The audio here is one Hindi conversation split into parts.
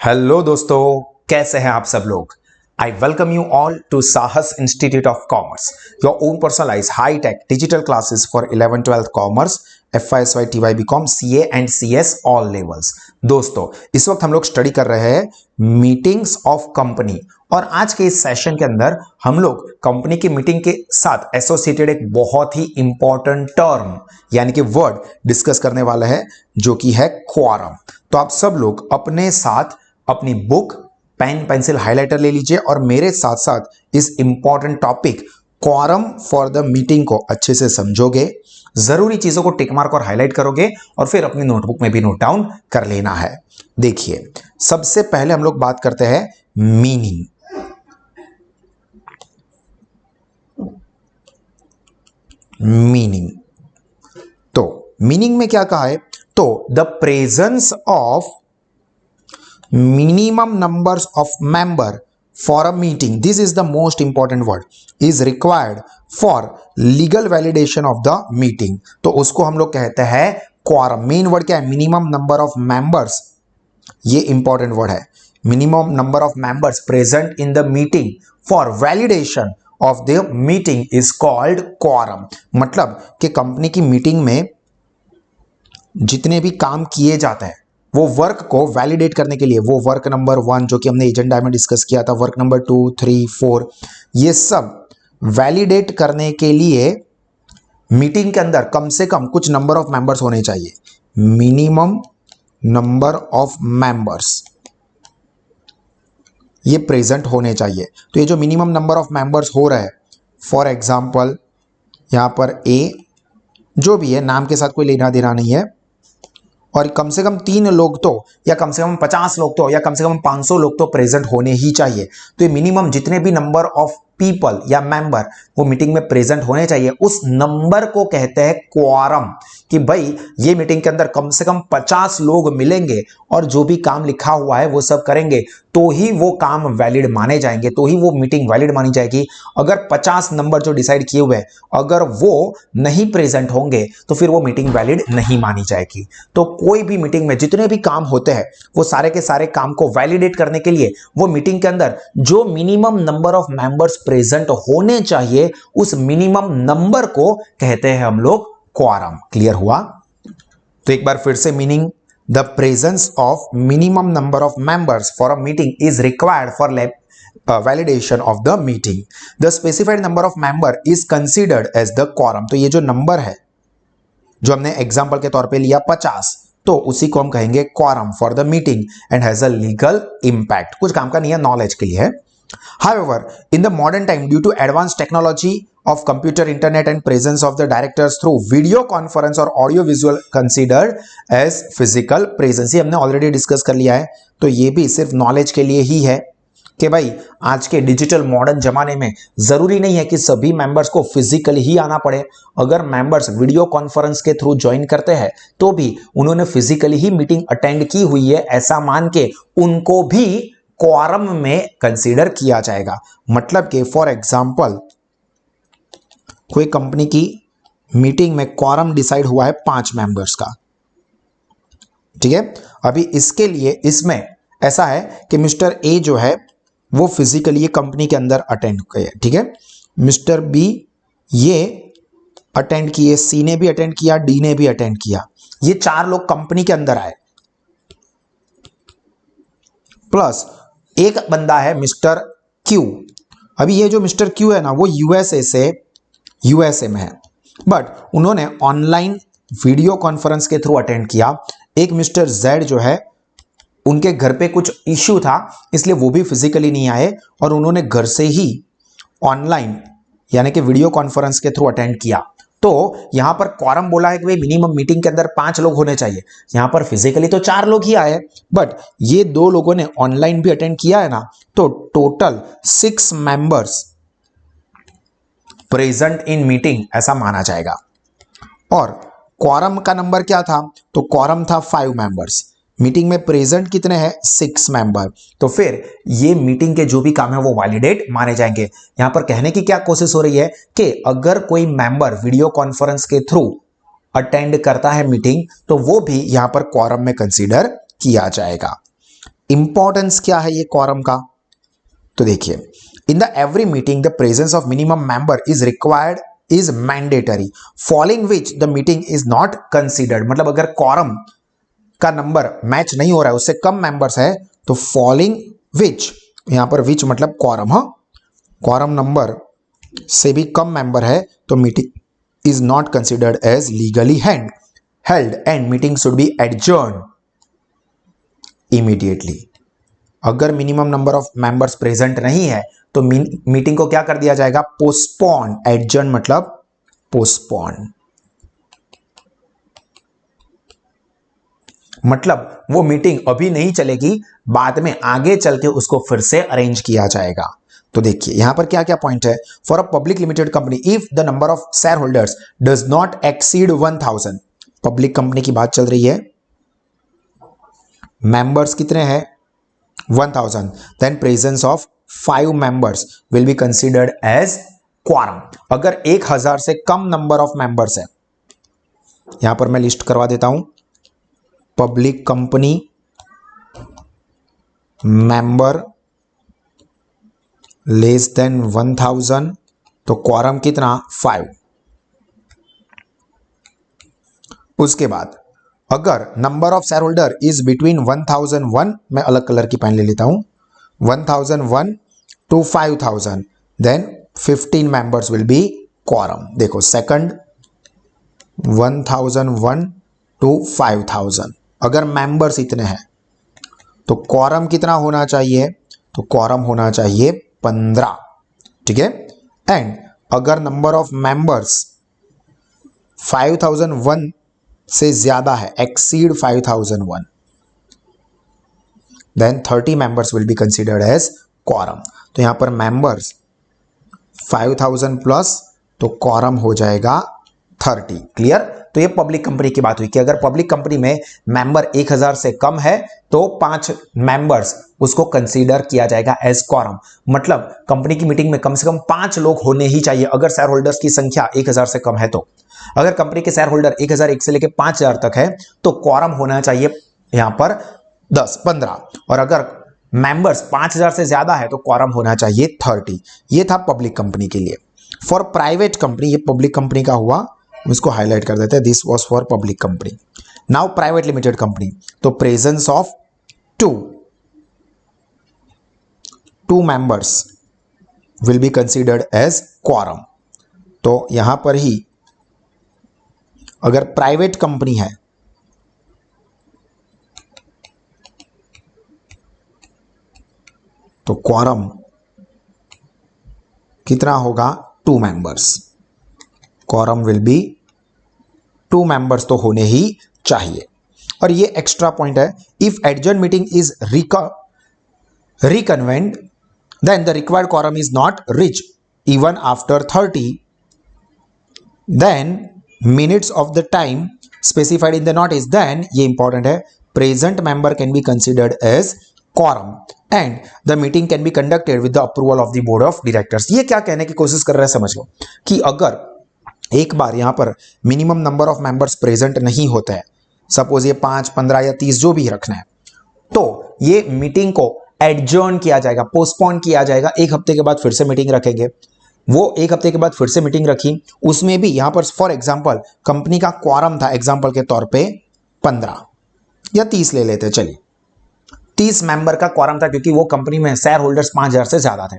हेलो दोस्तों, कैसे हैं आप सब लोग। I welcome you all to Sahas institute of commerce, your own personalise high tech digital classes for 11th-12th commerce, FY/SY TY BCom CA and CS all levels. दोस्तों, इस वक्त हम लोग स्टडी कर रहे हैं मीटिंग्स ऑफ कंपनी, और आज के इस सेशन के अंदर हम लोग कंपनी की मीटिंग के साथ एसोसिएटेड एक बहुत ही इंपॉर्टेंट टर्म यानी कि वर्ड डिस्कस करने वाला है, जो कि है क्वारम। तो आप सब लोग अपने साथ अपनी बुक, पेन, पेंसिल, हाइलाइटर ले लीजिए और मेरे साथ साथ इस important topic quorum for the meeting को अच्छे से समझोगे, जरूरी चीजों को टिक मार्क और हाईलाइट करोगे और फिर अपनी नोटबुक में भी नोट डाउन कर लेना है। देखिए, सबसे पहले हम लोग बात करते हैं मीनिंग। मीनिंग तो मीनिंग में क्या कहा है, तो the presence of minimum numbers of member for a meeting, this is the most important word, is required for legal validation of the meeting। तो उसको हम लोग कहते हैं quorum। मेन वर्ड क्या है, मिनिमम नंबर ऑफ मेंबर्स, ये इंपॉर्टेंट वर्ड है। Minimum number of members present in the meeting for validation of the meeting is called quorum। मतलब कि कंपनी की मीटिंग में जितने भी काम किए जाते हैं वो वर्क को वैलिडेट करने के लिए, वो वर्क नंबर 1 जो कि हमने एजेंडा में डिस्कस किया था, वर्क नंबर 2, 3, 4, ये सब वैलिडेट करने के लिए मीटिंग के अंदर कम से कम कुछ नंबर ऑफ मेंबर्स होने चाहिए। मिनिमम नंबर ऑफ मेंबर्स ये प्रेजेंट होने चाहिए। तो ये जो मिनिमम नंबर ऑफ मेंबर्स हो रहा है, फॉर एग्जांपल यहां पर ए जो भी है, नाम के साथ कोई लेना देना नहीं है, और कम से कम 3 लोग तो, या कम से कम 50 लोग तो, या कम से कम 500 लोग तो प्रेजेंट होने ही चाहिए। तो ये मिनिमम जितने भी नंबर ऑफ पीपल या मेंबर वो मीटिंग में प्रेजेंट होने चाहिए, उस नंबर को कहते हैं क्वारम। कि भाई ये मीटिंग के अंदर कम से कम 50 लोग मिलेंगे और जो भी काम लिखा हुआ है वो सब करेंगे, तो ही वो काम वैलिड माने जाएंगे, तो ही वो मीटिंग वैलिड मानी जाएगी। अगर 50 नंबर जो डिसाइड किए हुए हैं अगर वो नहीं प्रेजेंट होंगे तो फिर वो मीटिंग वैलिड नहीं मानी जाएगी। तो कोई भी मीटिंग में जितने भी काम होते हैं वो सारे के सारे काम को वैलिडेट करने के लिए वो मीटिंग के अंदर जो minimum number of members present होने चाहिए, उस मिनिमम नंबर को कहते हैं हम लोग क्वारम। क्लियर हुआ? तो एक बार फिर से meaning, the presence of minimum number of members for a meeting is required for validation of the meeting. The specified number of member is considered as the quorum. तो ये जो नंबर है जो हमने एग्जांपल के तौर पे लिया 50, तो उसी को हम कहेंगे quorum for the meeting and has a legal impact. कुछ काम का नहीं है, नॉलेज के लिए है। However, in the modern time, due to advanced technology of computer, internet, and presence of the directors through video conference or audio visual considered as physical presence, ये हमने ऑलरेडी डिस्कस कर लिया है। तो ये भी सिर्फ नॉलेज के लिए ही है कि भाई आज के डिजिटल मॉडर्न जमाने में जरूरी नहीं है कि सभी मेंबर्स को फिजिकली ही आना पड़े। अगर मेंबर्स वीडियो कॉन्फ्रेंस के थ्रू ज्वाइन करते हैं तो भी उन्होंने फिजिकली ही मीटिंग अटेंड की हुई है, ऐसा मान के उनको भी क्वारम में कंसीडर किया जाएगा। मतलब कि फॉर एग्जांपल कोई कंपनी की मीटिंग में क्वारम डिसाइड हुआ है 5 मेंबर्स का, ठीक है। अभी इसके लिए इसमें ऐसा है कि मिस्टर ए जो है वो फिजिकली कंपनी के अंदर अटेंड किए, ठीक है। मिस्टर बी ये अटेंड किए, सी ने भी अटेंड किया, डी ने भी अटेंड किया। ये 4 लोग कंपनी के अंदर आए, प्लस एक बंदा है मिस्टर क्यू। अभी ये जो मिस्टर क्यू है ना वो यूएसए में है, बट उन्होंने ऑनलाइन वीडियो कॉन्फ्रेंस के थ्रू अटेंड किया। एक मिस्टर जेड जो है उनके घर पे कुछ इश्यू था इसलिए वो भी फिजिकली नहीं आए और उन्होंने घर से ही ऑनलाइन यानी कि वीडियो कॉन्फ्रेंस के थ्रू अटेंड किया। तो यहां पर क्वारम बोला है कि भाई मिनिमम मीटिंग के अंदर 5 लोग होने चाहिए। यहां पर फिजिकली तो 4 लोग ही आए, बट ये 2 लोगों ने ऑनलाइन भी अटेंड किया है ना, तो total 6 members present in meeting ऐसा माना जाएगा। और क्वारम का नंबर क्या था, तो क्वारम था 5 मेंबर्स। मीटिंग में प्रेजेंट कितने हैं, 6 मेंबर। तो फिर ये मीटिंग के जो भी काम है वो वैलिडेट माने जाएंगे। यहां पर कहने की क्या कोशिश हो रही है कि अगर कोई मेंबर वीडियो कॉन्फ्रेंस के थ्रू अटेंड करता है मीटिंग तो वो भी यहां पर क्वारम में कंसीडर किया जाएगा। इंपॉर्टेंस क्या है ये क्वारम का, तो देखिए, in the every meeting the presence of minimum member is required is mandatory following which the meeting is not considered. मतलब अगर क्वारम का नंबर मैच नहीं हो रहा है, उससे कम मेंबर्स है, तो फॉलोइंग विच, यहां पर विच मतलब क्वारम, हाँ, क्वारम नंबर से भी कम मेंबर है तो meeting is not considered as legally held and meeting should be adjourn immediately. अगर minimum number of members present नहीं है तो मीटिंग को क्या कर दिया जाएगा, पोस्टपोन। एडजर्न मतलब पोस्टपोन, मतलब वो मीटिंग अभी नहीं चलेगी, बाद में आगे चल के उसको फिर से अरेंज किया जाएगा। तो देखिए यहां पर क्या क्या पॉइंट है। For a public limited company if the number of share holders does not exceed 1000, public company की बात चल रही है, मेंबर्स कितने हैं 1000, then presence of 5 members will be considered as quorum. अगर 1000 से कम नंबर ऑफ मेंबर्स है, यहां पर मैं लिस्ट करवा देता हूं, public company member less than 1000, तो क्वारम कितना 5। उसके बाद अगर number of share holder is between 1001, मैं अलग कलर की पेन ले लेता हूं, 1001 to 5000, then 15 members will be quorum. देखो सेकंड 1001 टू 5000, अगर मेंबर्स इतने हैं तो क्वारम कितना होना चाहिए, तो क्वारम होना चाहिए 15, ठीक है। एंड अगर नंबर ऑफ मेंबर्स 5001 से ज्यादा है, exceed 5001, then 30 members will be considered as quorum. तो यहां पर मेंबर्स 5000 प्लस, तो क्वारम हो जाएगा 30। क्लियर। तो ये पब्लिक कंपनी की बात हुई कि अगर पब्लिक कंपनी में मेंबर 1000 से कम है तो 5 मेंबर्स उसको कंसीडर किया जाएगा एज क्वारम। मतलब कंपनी की मीटिंग में कम से कम 5 लोग होने ही चाहिए अगर शेयर होल्डर्स की संख्या 1000 से कम है। तो अगर कंपनी के शेयर होल्डर 1001 से लेकर 5000 तक है तो क्वारम होना चाहिए यहां पर 10 15, और अगर मेंबर्स 5000 से ज्यादा है तो क्वारम होना चाहिए 30। ये था पब्लिक कंपनी के लिए। फॉर प्राइवेट कंपनी, ये पब्लिक कंपनी का हुआ, इसको हाईलाइट कर देते हैं, this was for public company. Now private limited company, तो presence of two members will be considered as quorum. तो यहां पर ही अगर प्राइवेट कंपनी है तो क्वारम कितना होगा 2 members, quorum will be 2 members तो होने ही चाहिए। और ये एक्स्ट्रा पॉइंट है, if adjourn meeting is reconvened then the required quorum is not reach even after 30, then minutes of the time specified in the notice, then ये इंपॉर्टेंट है, present member can be considered as quorum and the meeting can be conducted with the approval of the board of directors। ये क्या कहने की कोशिश कर रहे हैं समझ लो, कि अगर एक बार यहां पर minimum number of members present नहीं होते हैं, सपोज ये 5 15 या 30 जो भी रखना है, तो ये मीटिंग को एडजर्न किया जाएगा, पोस्टपोन किया जाएगा, 1 हफ्ते के बाद फिर से मीटिंग रखेंगे। वो 1 हफ्ते के बाद फिर से मीटिंग रखी, उसमें भी यहां पर फॉर एग्जांपल कंपनी का क्वारम था एग्जांपल के तौर पे 15 या 30 ले लेते, चलिए 30 मेंबर का क्वारम था, क्योंकि वो कंपनी में शेयर होल्डर्स 5000 से ज्यादा थे।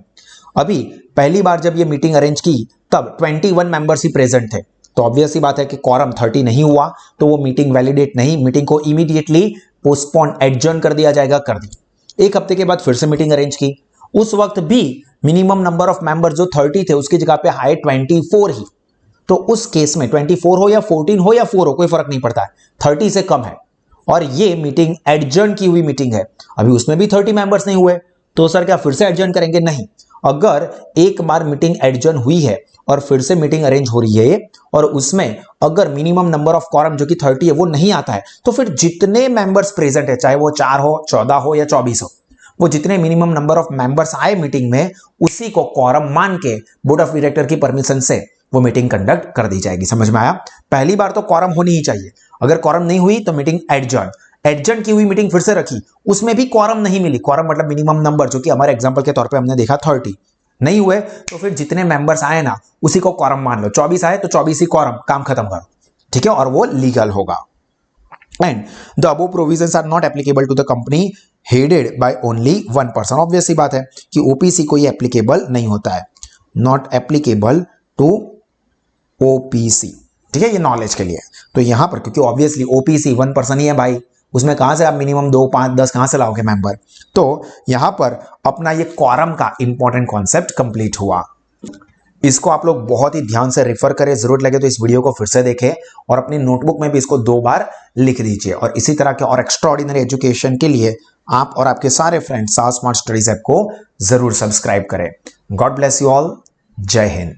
अभी पहली बार जब ये मीटिंग अरेंज की तब 21 मेंबर्स ही प्रेजेंट थे, तो ऑब्वियस सी बात है कि क्वारम 30 नहीं हुआ, तो वो मीटिंग वैलिडेट नहीं, मीटिंग को इमीडिएटली पोस्टपोन एडजर्न कर दिया जाएगा, कर दी। 1 हफ्ते के बाद फिर से मीटिंग अरेंज की, उस वक्त भी मिनिमम नंबर ऑफ मेंबर जो 30 थे उसकी जगह पे हाई 24 ही, तो उस केस में 24 हो या 14 हो या 4 हो कोई फर्क नहीं पड़ता है, 30 से कम है और ये मीटिंग एडजर्न की हुई मीटिंग है, अभी उसमें भी 30 मेंबर्स नहीं हुए, तो सर क्या फिर से एडजर्न करेंगे? नहीं। अगर एक बार मीटिंग एडजर्न हुई है और फिर से मीटिंग अरेंज हो रही है और उसमें अगर मिनिमम नंबर ऑफ क्वारम जो कि 30 है वो नहीं आता है, तो फिर जितने मेंबर्स प्रेजेंट है, चाहे वो 4 हो 14 हो या 24 हो, वो जितने मिनिमम नंबर ऑफ मेंबर्स आए मीटिंग में उसी को क्वारम मान के बोर्ड ऑफ डायरेक्टर की परमिशन से वो मीटिंग कंडक्ट कर दी जाएगी। समझ में आया? पहली बार तो क्वारम होनी ही चाहिए, अगर क्वारम नहीं हुई तो मीटिंग एडजर्न, एडजर्न की हुई मीटिंग फिर से रखी, उसमें भी क्वारम नहीं मिली, क्वारम मतलब मिनिमम नंबर, जो कि हमारे एग्जांपल के तौर पे हमने देखा 30 नहीं हुए, तो फिर जितने मेंबर्स आए ना उसी को क्वारम मान लो, 24 आए तो 24 ही क्वारम, काम खत्म करो, ठीक है, और वो लीगल होगा। And the above provisions are not applicable to the company headed by only one person. Obvious सी बात है कि ओपीसी को ये एप्लीकेबल नहीं होता है, नॉट एप्लीकेबल टू ओपीसी, ठीक है, ये नॉलेज के लिए। तो यहां पर क्योंकि ऑब्वियसली ओपीसी वन पर्सन ही है भाई, उसमें कहां से आप मिनिमम 2, 5, 10 कहां से लाओगे मेंबर, तो यहां पर अपना ये क्वारम का इंपॉर्टेंट कॉन्सेप्ट कंप्लीट हुआ। इसको आप लोग बहुत ही ध्यान से रेफर करें, जरूरत लगे तो इस वीडियो को फिर से देखें और अपनी नोटबुक में भी इसको 2 बार लिख दीजिए। और इसी तरह के और एक्स्ट्राऑर्डिनरी एजुकेशन के लिए आप और आपके सारे फ्रेंड्स सास स्मार्ट स्टडीज ऐप को जरूर सब्सक्राइब करें। गॉड ब्लेस यू ऑल, जय हिंद।